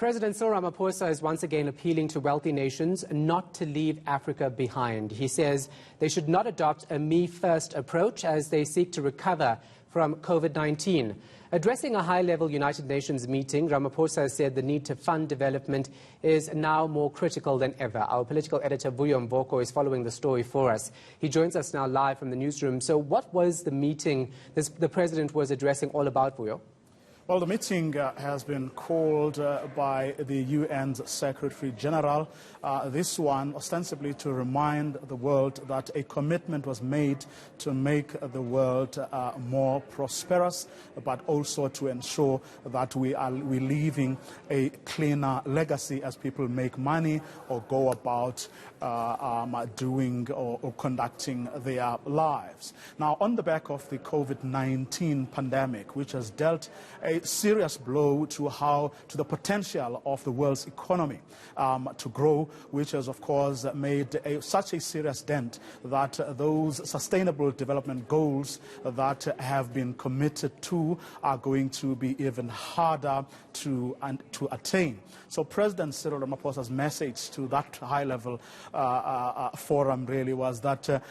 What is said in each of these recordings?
President Cyril Ramaphosa is once again appealing to wealthy nations not to leave Africa behind. He says they should not adopt a me-first approach as they seek to recover from COVID-19. Addressing a high-level United Nations meeting, Ramaphosa said the need to fund development is now more critical than ever. Our political editor, Vuyo Mvoko, is following the story for us. He joins us now live from the newsroom. So what was the meeting the President was addressing all about, Vuyo? Well, the meeting has been called by the UN's Secretary General, this one ostensibly to remind the world that a commitment was made to make the world more prosperous, but also to ensure that we're leaving a cleaner legacy as people make money or go about doing or conducting their lives. Now, on the back of the COVID-19 pandemic, which has dealt a serious blow to the potential of the world's economy to grow, which has of course made such a serious dent that those sustainable development goals that have been committed to are going to be even harder to attain. So President Cyril Ramaphosa's message to that high-level forum really was that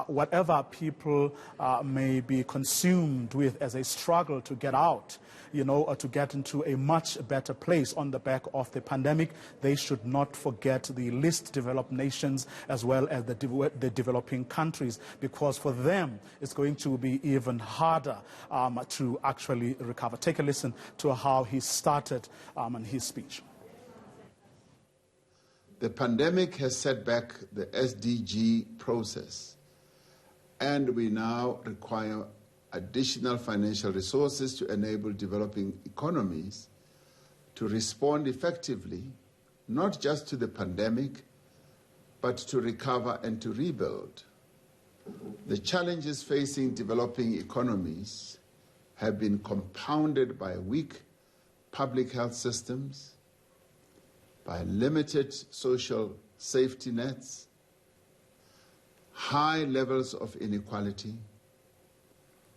whatever people may be consumed with as a struggle to get out, or to get into a much better place on the back of the pandemic, they should not forget the least developed nations as well as the developing countries, because for them it's going to be even harder to actually recover. Take a listen to how he started in his speech. The pandemic has set back the SDG process, and we now require additional financial resources to enable developing economies to respond effectively, not just to the pandemic, but to recover and to rebuild. The challenges facing developing economies have been compounded by weak public health systems, by limited social safety nets, high levels of inequality,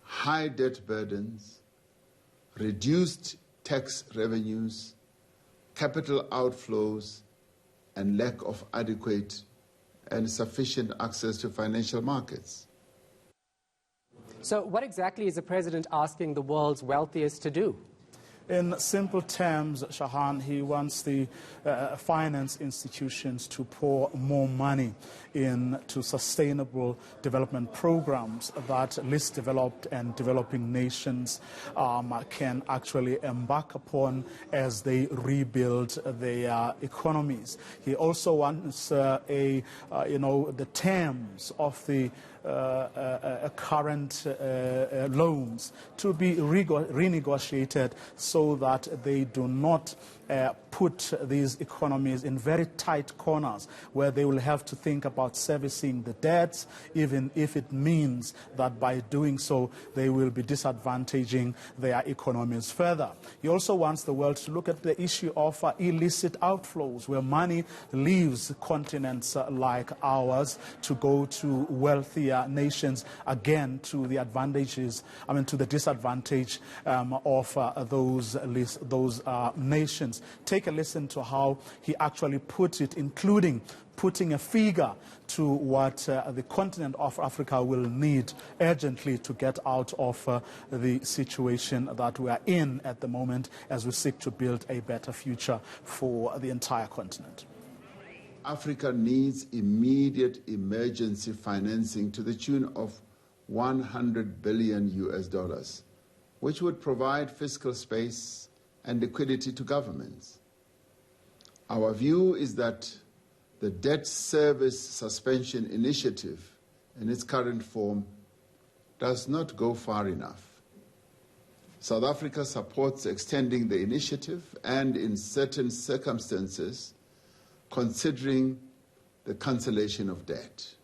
high debt burdens, reduced tax revenues, capital outflows, and lack of adequate and sufficient access to financial markets. So what exactly is the President asking the world's wealthiest to do? In simple terms, Shahan, he wants the finance institutions to pour more money into sustainable development programs that least developed and developing nations can actually embark upon as they rebuild their economies. He also wants the terms of the current loans to be renegotiated so that they do not put these economies in very tight corners where they will have to think about servicing the debts, even if it means that by doing so they will be disadvantaging their economies further. He also wants the world to look at the issue of illicit outflows, where money leaves continents like ours to go to wealthier nations, again to the to the disadvantage of those nations. Take a listen to how he actually put it, including putting a figure to what the continent of Africa will need urgently to get out of the situation that we are in at the moment as we seek to build a better future for the entire continent. Africa needs immediate emergency financing to the tune of $100 billion, which would provide fiscal space and liquidity to governments. Our view is that the debt service suspension initiative in its current form does not go far enough. South Africa supports extending the initiative and, in certain circumstances, considering the cancellation of debt.